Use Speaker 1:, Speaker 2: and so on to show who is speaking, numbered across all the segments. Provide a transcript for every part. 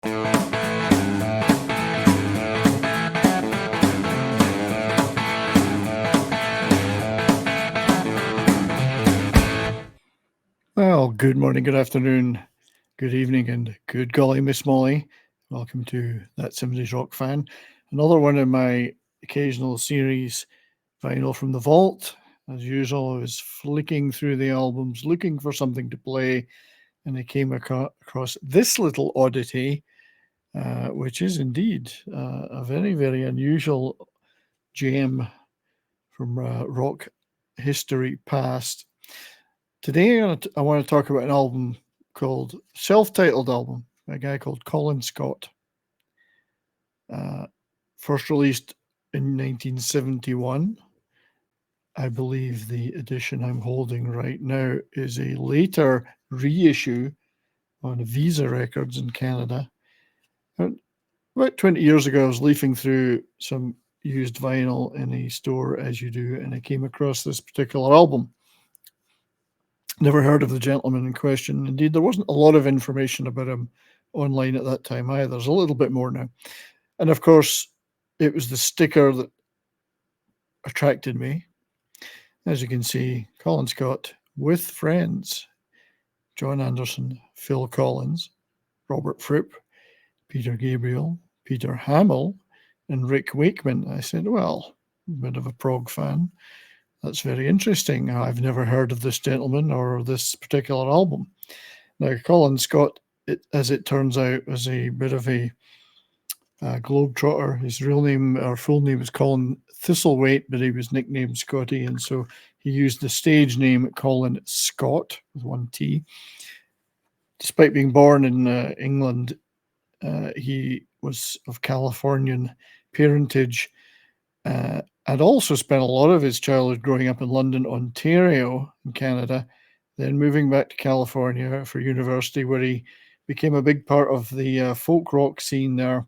Speaker 1: Well, good morning, good afternoon, good evening, and good golly, Miss Molly. Welcome to That 70s Rock Fan. Another one in my occasional series, Vinyl from the Vault. As usual, I was flicking through the albums, looking for something to play, and I came across this little oddity, which is indeed a very, very unusual gem from rock history past. Today, I want to talk about an album called self-titled album by a guy called Colin Scot. First released in 1971. I believe the edition I'm holding right now is a later reissue on Visa Records in Canada. About 20 years ago, I was leafing through some used vinyl in a store, as you do, and I came across this particular album. Never heard of the gentleman in question. Indeed, there wasn't a lot of information about him online at that time either. There's a little bit more now. And of course, it was the sticker that attracted me. As you can see, Colin Scot with friends, Jon Anderson, Phil Collins, Robert Fripp, Peter Gabriel, Peter Hammill, and Rick Wakeman. I said, well, a bit of a prog fan. That's very interesting. I've never heard of this gentleman or this particular album. Now, Colin Scot, as it turns out, was a bit of a globetrotter. His real name or full name was Colin Thistlethwaite, but he was nicknamed Scotty, and so he used the stage name Colin Scot with one T. Despite being born in England, he was of Californian parentage, and also spent a lot of his childhood growing up in London, Ontario, in Canada, then moving back to California for university, where he became a big part of the folk rock scene there.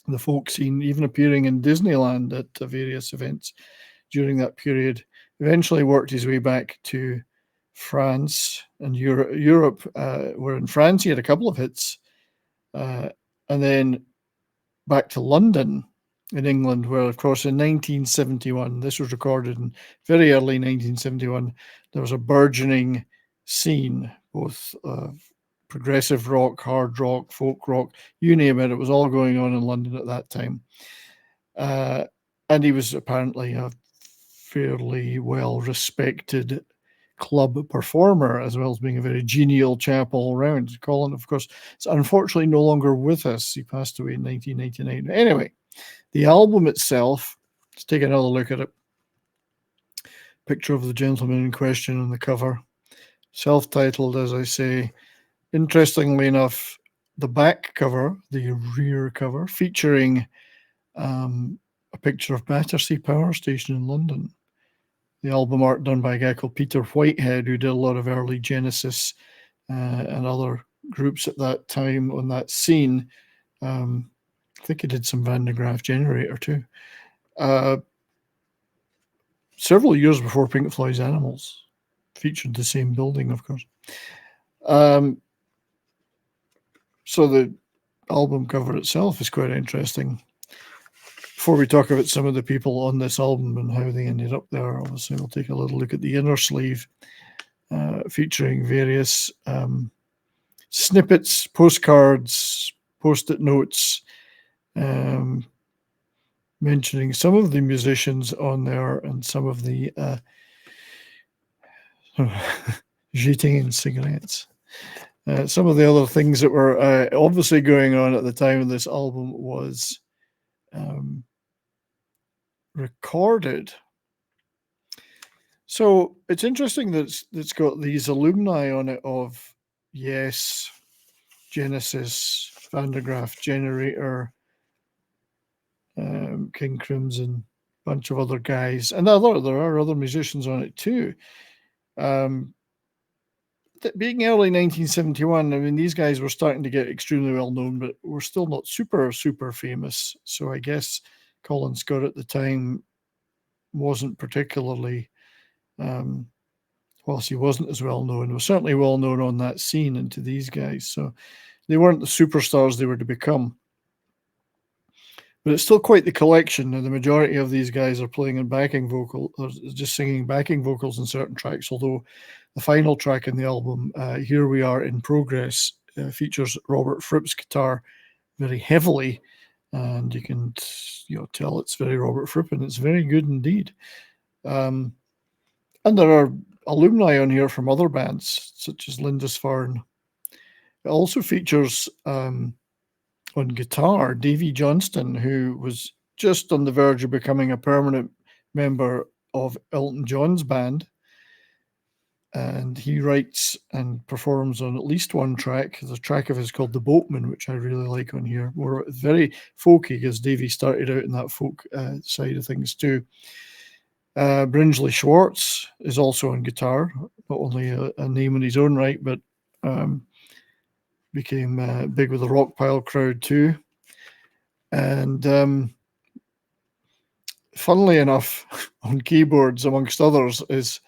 Speaker 1: The folk scene, even appearing in Disneyland at various events during that period. Eventually worked his way back to France and Europe, where in France he had a couple of hits, and then back to London in England, where, of course, in 1971, this was recorded in very early 1971, there was a burgeoning scene, both progressive rock, hard rock, folk rock, you name it. It was all going on in London at that time. And he was apparently a fairly well-respected club performer, as well as being a very genial chap all around. Colin, of course, is unfortunately no longer with us. He passed away in 1999. Anyway, the album itself, let's take another look at it. Picture of the gentleman in question on the cover. Self-titled, as I say. Interestingly enough, the back cover, the rear cover, featuring a picture of Battersea Power Station in London. The album art done by a guy called Peter Whitehead, who did a lot of early Genesis and other groups at that time on that scene. I think he did some Van de Graaff Generator too. Several years before Pink Floyd's Animals, featured the same building, of course. So the album cover itself is quite interesting. Before we talk about some of the people on this album and how they ended up there, obviously we'll take a little look at the inner sleeve, featuring various snippets, postcards, post-it notes, mentioning some of the musicians on there and some of the jeting cigarettes. Some of the other things that were obviously going on at the time of this album was recorded. So it's interesting that it's got these alumni on it of Yes, Genesis, Van de Graaff Generator, King Crimson, bunch of other guys, and there are other musicians on it too. Being early 1971, I mean, these guys were starting to get extremely well known, but were still not super famous. So I guess Colin Scot at the time wasn't particularly, whilst he wasn't as well known, was certainly well known on that scene and to these guys. So they weren't the superstars they were to become. But it's still quite the collection, and the majority of these guys are playing in backing vocal, or just singing backing vocals in certain tracks, although the final track in the album, Here We Are in Progress, features Robert Fripp's guitar very heavily, and you can tell it's very Robert Fripp, and it's very good indeed. And there are alumni on here from other bands, such as Lindisfarne. It also features on guitar, Davy Johnston, who was just on the verge of becoming a permanent member of Elton John's band. And he writes and performs on at least one track. There's a track of his called The Boatman, which I really like on here. More very folky, because Davy started out in that folk side of things too. Brinsley Schwartz is also on guitar, not only a name in his own right, but became big with the Rockpile crowd too. And funnily enough, on keyboards, amongst others, is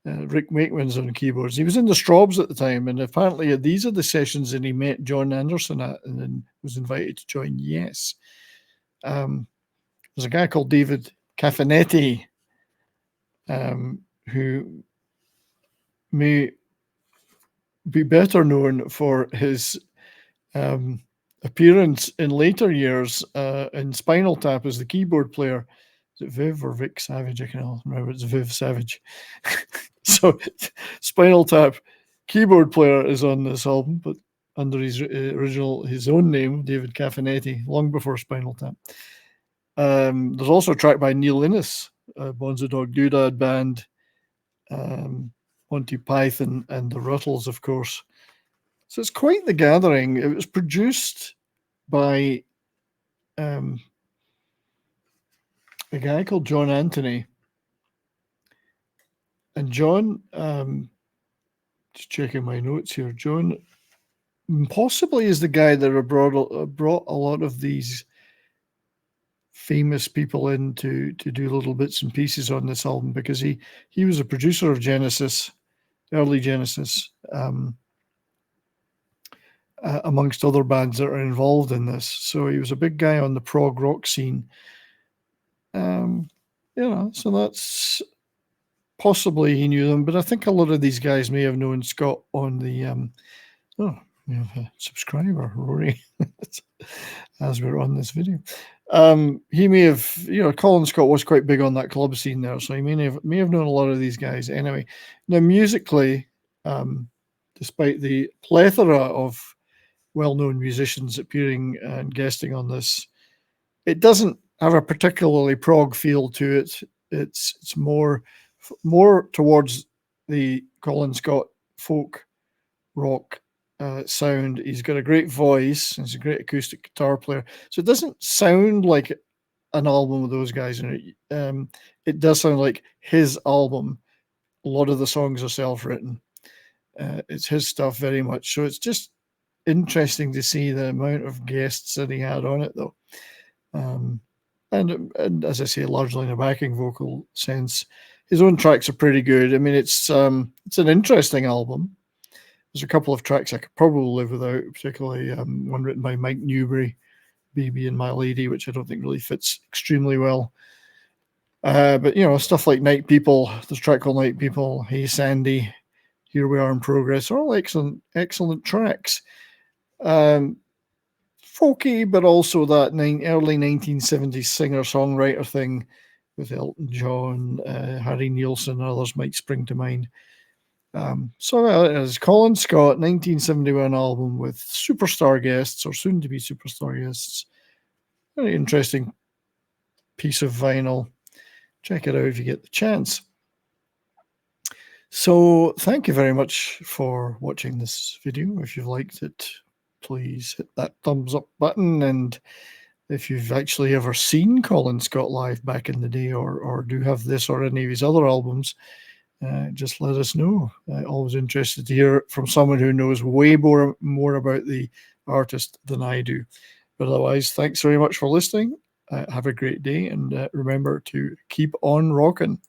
Speaker 1: Rick Wakeman's on keyboards. He was in the Strawbs at the time, and apparently these are the sessions that he met Jon Anderson at, and then was invited to join Yes. There's a guy called David Caffinetti, who may be better known for his appearance in later years in Spinal Tap as the keyboard player. Is it Viv or Vic Savage? I can't remember. It's Viv Savage. So Spinal Tap keyboard player is on this album, but under his own name, David Caffinetti, long before Spinal Tap. There's also a track by Neil Innes, Bonzo Dog Doodad Band, Monty Python, and the Ruttles, of course. So it's quite the gathering. It was produced by a guy called Jon Anthony. And Jon, just checking my notes here, Jon possibly is the guy that brought a lot of these famous people in to do little bits and pieces on this album, because he was a producer of Genesis, early Genesis, amongst other bands that are involved in this. So he was a big guy on the prog rock scene. So that's possibly he knew them, but I think a lot of these guys may have known Scott on the we have a subscriber, Rory, as we're on this video. He may have, Colin Scot was quite big on that club scene there, so he may have known a lot of these guys anyway. Now, musically, despite the plethora of well-known musicians appearing and guesting on this, it doesn't have a particularly prog feel to it. It's more towards the Colin Scot folk rock sound. He's got a great voice. He's a great acoustic guitar player. So it doesn't sound like an album with those guys in it. It does sound like his album. A lot of the songs are self-written. It's his stuff very much. So it's just interesting to see the amount of guests that he had on it, though. And as I say, largely in a backing vocal sense. His own tracks are pretty good. I mean, it's an interesting album. There's a couple of tracks I could probably live without, particularly one written by Mike Newbury, Baby and My Lady, which I don't think really fits extremely well. But, stuff like Night People, there's a track called Night People, Hey Sandy, Here We Are in Progress, are all excellent tracks. Folky, but also that early 1970s singer-songwriter thing with Elton John, Harry Nilsson, and others might spring to mind. So it is Colin Scot, 1971 album with superstar guests, or soon-to-be superstar guests. Very interesting piece of vinyl. Check it out if you get the chance. So thank you very much for watching this video. If you've liked it, please hit that thumbs up button. And if you've actually ever seen Colin Scot live back in the day, or do have this or any of his other albums, just let us know. Always interested to hear from someone who knows way more about the artist than I do. But otherwise, thanks very much for listening. Have a great day, and remember to keep on rocking.